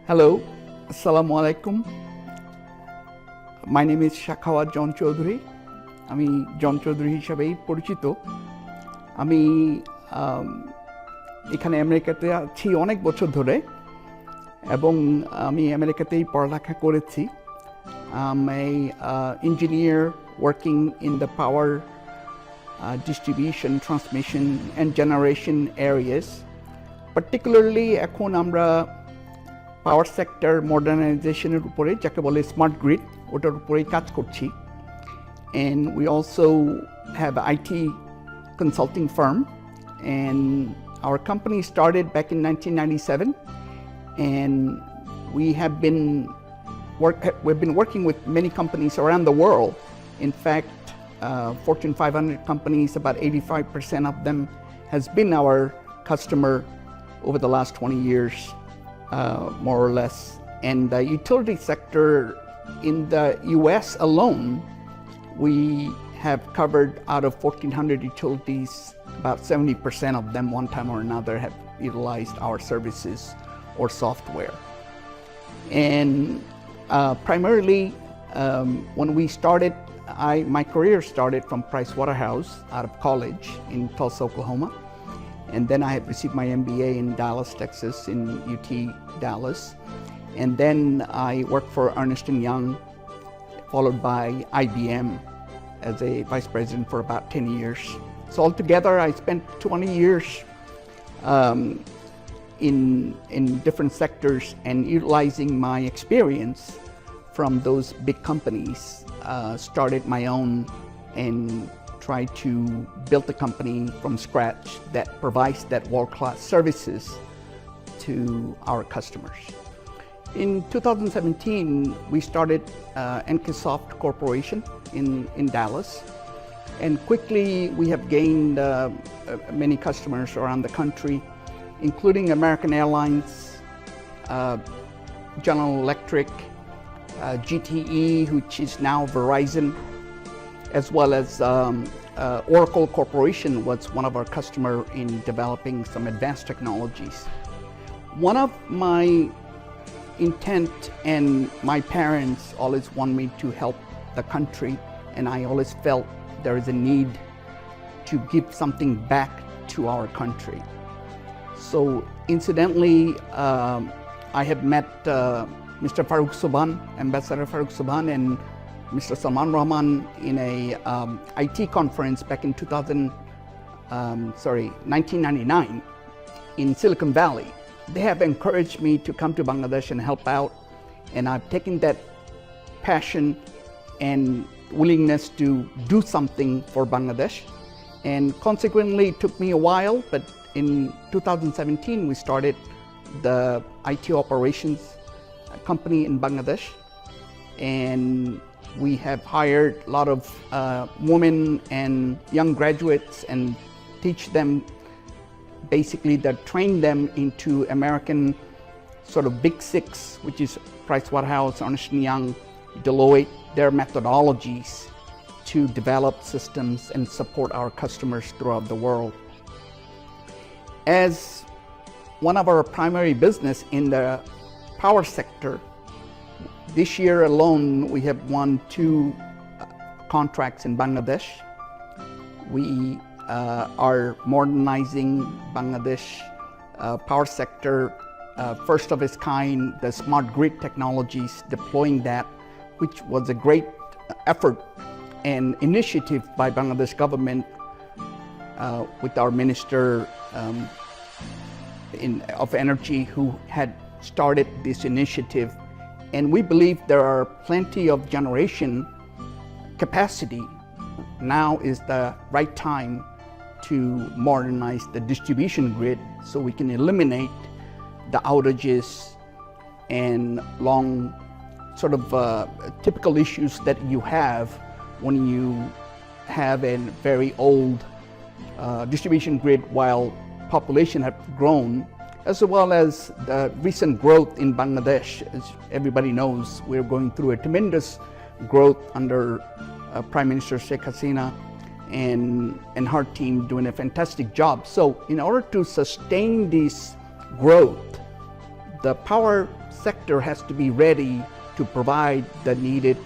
Hello, Assalamu alaikum. My name is Sakhawat Chowdhury. আমি জন চৌধুরী হিসাবেই পরিচিত। আমি এখানে আমেরিকাতে আছি অনেক বছর ধরে এবং আমি আমেরিকাতেই পড়ালেখা করেছি। I'm a engineer working in the power distribution, transmission and generation areas. Particularly এখন আমরা পাওয়ার সেক্টর মডার্নাইজেশনের উপরে যাকে বলে স্মার্ট গ্রিড ওটার উপরেই কাজ করছি। And we also have an IT consulting firm, and our company started back in 1997, and we've been working with many companies around the world. In fact, Fortune 500 companies, about 85% of them has been our customer over the last 20 years, more or less. And the utility sector in the US alone, we have covered out of 1,400 utilities, about 70% of them one time or another have utilized our services or software. And primarily when we started, my career started from Pricewaterhouse out of college in Tulsa, Oklahoma. And then I had received my MBA in Dallas, Texas, in UT Dallas. And then I worked for Ernst & Young, followed by IBM as a vice president for about 10 years. So altogether, I spent 20 years in different sectors and utilizing my experience from those big companies, started my own and tried to build a company from scratch that provides that world-class services to our customers. In 2017, we started NKSoft Corporation in Dallas, and quickly we have gained many customers around the country, including American Airlines, General Electric, GTE, which is now Verizon, as well as Oracle Corporation was one of our customers in developing some advanced technologies. One of my intent, and my parents always want me to help the country, and I always felt there is a need to give something back to our country. So incidentally, I have met Mr. Farooq Subhan, Ambassador Farooq Subhan, and Mr. Salman Rahman in a IT conference back in 1999 in Silicon Valley. They have encouraged me to come to Bangladesh and help out, and I've taken that passion and willingness to do something for Bangladesh. And consequently, it took me a while, but in 2017, we started the IT operations company in Bangladesh, and we have hired a lot of women and young graduates and teach them basically that train them into American sort of big six, which is Pricewaterhouse, Ernst & Young, Deloitte, their methodologies to develop systems and support our customers throughout the world. As one of our primary business in the power sector, this year alone we have won 2 contracts in Bangladesh. We are modernizing Bangladesh power sector, first of its kind, the smart grid technologies, deploying that, which was a great effort and initiative by Bangladesh government with our Minister of Energy, who had started this initiative. And we believe there are plenty of generation capacity. Now is the right time to modernize the distribution grid so we can eliminate the outages and long sort of typical issues that you have when you have a very old distribution grid while population have grown, as well as the recent growth in Bangladesh. As everybody knows, we're going through a tremendous growth under Prime Minister Sheikh Hasina and her team doing a fantastic job. So in order to sustain this growth, the power sector has to be ready to provide the needed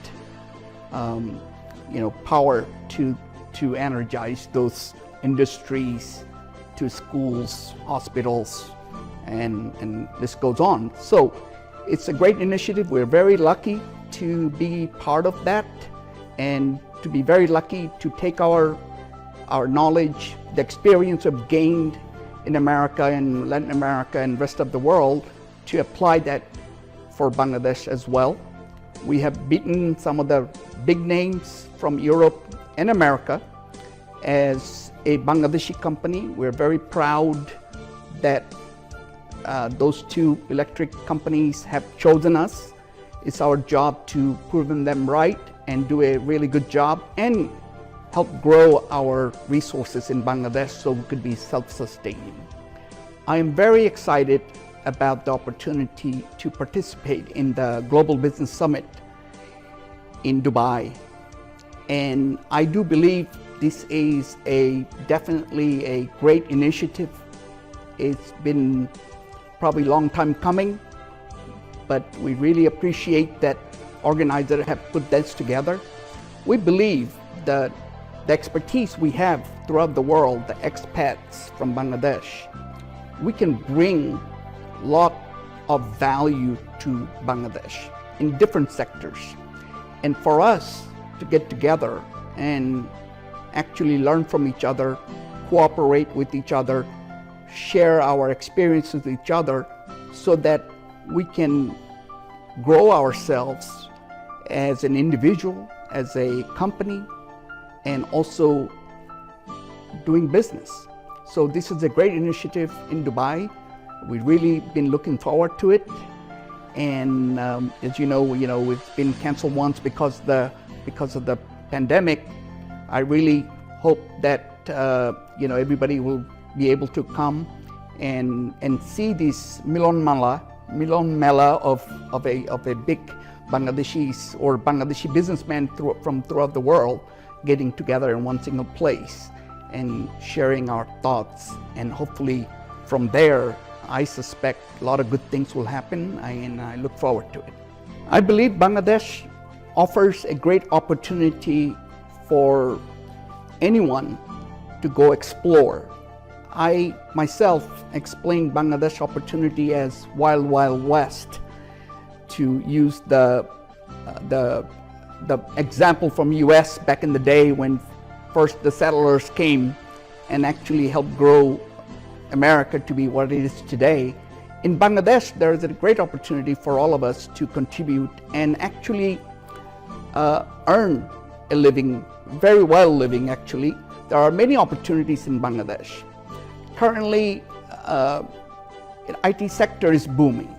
power to energize those industries, to schools, hospitals, and this goes on. So it's a great initiative. We're very lucky to be part of that, and to be very lucky to take our knowledge, the experience we've gained in America and Latin America and rest of the world, to apply that for Bangladesh as well. We have beaten some of the big names from Europe and America as a Bangladeshi company. We're very proud that those two electric companies have chosen us. It's our job to prove them right and do a really good job and help grow our resources in Bangladesh so we could be self-sustaining. I am very excited about the opportunity to participate in the Global Business Summit in Dubai. And I do believe this is definitely a great initiative. It's been probably a long time coming, but we really appreciate that organizers have put this together. We believe that the expertise we have throughout the world, the expats from Bangladesh, we can bring a lot of value to Bangladesh in different sectors. And for us to get together and actually learn from each other, cooperate with each other, share our experiences with each other so that we can grow ourselves as an individual, as a company, and also doing business. So this is a great initiative in Dubai. We've really been looking forward to it. And as you know, it's been canceled once because of the pandemic. I really hope that everybody will be able to come and see this Milan Mela of a big Bangladeshis or Bangladeshi businessmen from throughout the world getting together in one single place and sharing our thoughts. And hopefully from there, I suspect a lot of good things will happen, and I look forward to it. I believe Bangladesh offers a great opportunity for anyone to go explore. I myself explained Bangladesh opportunity as Wild Wild West, to use the example from US back in the day when first the settlers came and actually helped grow America to be what it is today. In Bangladesh, there is a great opportunity for all of us to contribute and actually earn a living, very well living actually. There are many opportunities in Bangladesh. Currently, the IT sector is booming,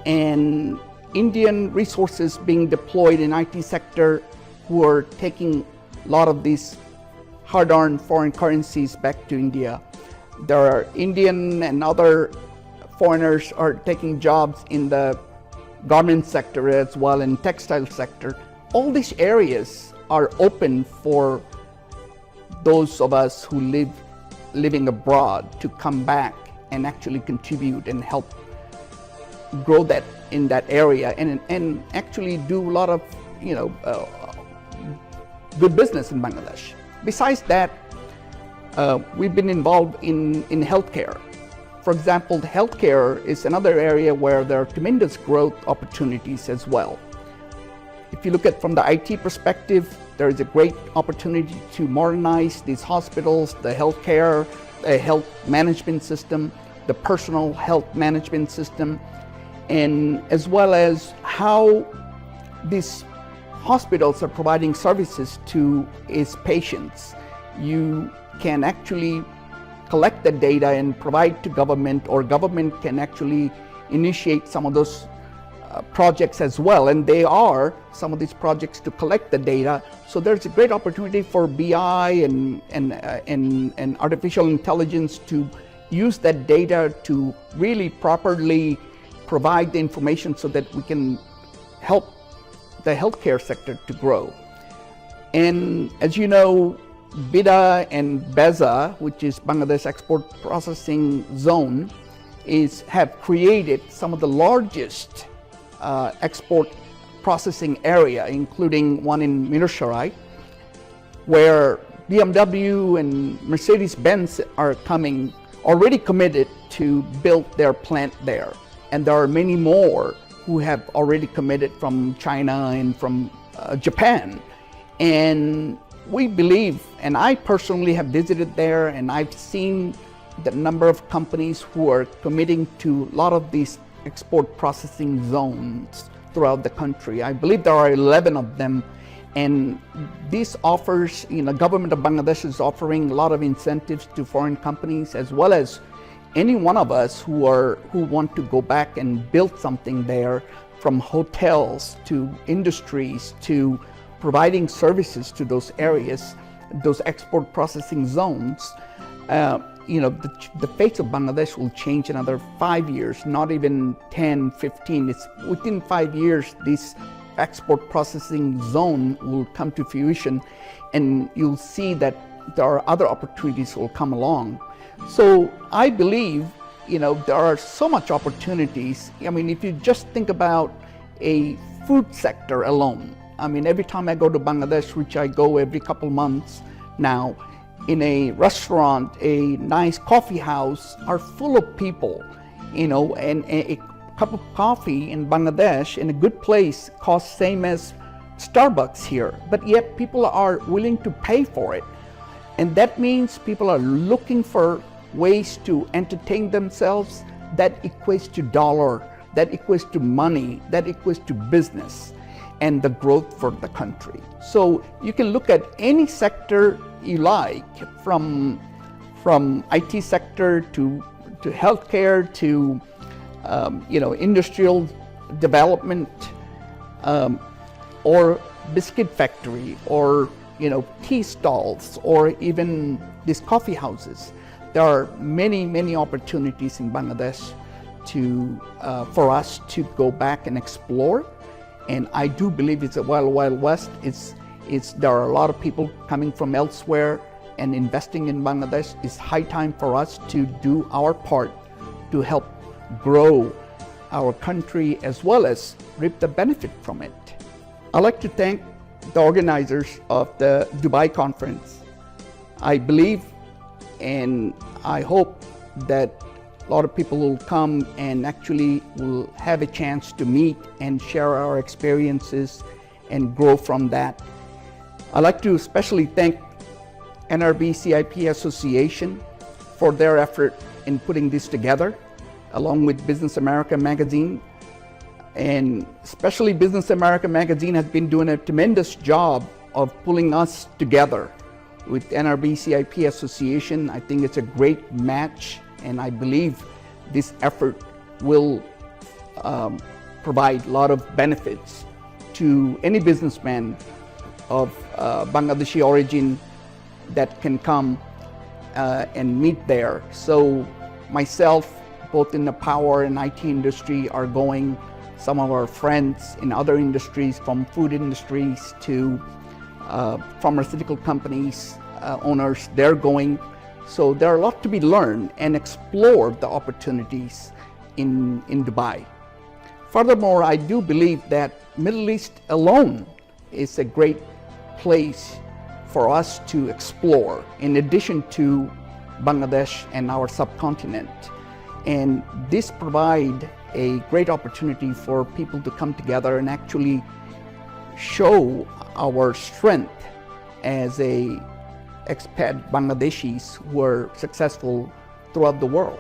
and Indian resources being deployed in IT sector who are taking a lot of these hard-earned foreign currencies back to India. There are Indian and other foreigners are taking jobs in the garment sector as well, in textile sector. All these areas are open for those of us who living abroad to come back and actually contribute and help grow that in that area and actually do a lot of good business in Bangladesh. Besides that, we've been involved in healthcare. For example, healthcare is another area where there are tremendous growth opportunities as well. If you look at from the IT perspective, there is a great opportunity to modernize these hospitals, the healthcare, the health management system, the personal health management system, and as well as how these hospitals are providing services to its patients. You can actually collect the data and provide to government, or government can actually initiate some of those projects as well, and they are some of these projects to collect the data. So there's a great opportunity for BI and artificial intelligence to use that data to really properly provide the information so that we can help the healthcare sector to grow. And as you know, BIDA and BEZA, which is Bangladesh Export Processing Zone, have created some of the largest export processing area, including one in Mirsharai, where BMW and Mercedes-Benz are already committed to build their plant there. And there are many more who have already committed from China and from Japan. And we believe, and I personally have visited there, and I've seen the number of companies who are committing to a lot of these export processing zones throughout the country. I believe there are 11 of them, and this offers, government of Bangladesh is offering a lot of incentives to foreign companies, as well as any one of us who want to go back and build something there, from hotels to industries to providing services to those areas, those export processing zones. The face of Bangladesh will change another 5 years, not even 10, 15. It's within 5 years, this export processing zone will come to fruition, and you'll see that there are other opportunities will come along. So I believe, there are so much opportunities. I mean, if you just think about a food sector alone, every time I go to Bangladesh, which I go every couple months now, in a restaurant, a nice coffee house are full of people, and a cup of coffee in Bangladesh in a good place costs same as Starbucks here, but yet people are willing to pay for it. And that means people are looking for ways to entertain themselves. That equates to dollar, that equates to money, that equates to business and the growth for the country. So you can look at any sector you like, from IT sector to healthcare to industrial development, or biscuit factory, or tea stalls, or even these coffee houses. There are many opportunities in Bangladesh for us to go back and explore. And I do believe it's a wild west. There are a lot of people coming from elsewhere and investing in Bangladesh. It's high time for us to do our part to help grow our country as well as reap the benefit from it. I'd like to thank the organizers of the Dubai conference. I believe and I hope that a lot of people will come and actually will have a chance to meet and share our experiences and grow from that. I'd like to especially thank NRB CIP Association for their effort in putting this together, along with Business America Magazine. And especially Business America Magazine has been doing a tremendous job of pulling us together with NRB CIP Association. I think it's a great match, and I believe this effort will provide a lot of benefits to any businessman of Bangladeshi origin that can come and meet there. So myself, both in the power and IT industry, are going. Some of our friends in other industries, from food industries to pharmaceutical companies, owners, they're going. So there are a lot to be learned and explore the opportunities in Dubai. Furthermore, I do believe that Middle East alone is a great place for us to explore, in addition to Bangladesh and our subcontinent. And this provides a great opportunity for people to come together and actually show our strength as expat Bangladeshis who are successful throughout the world.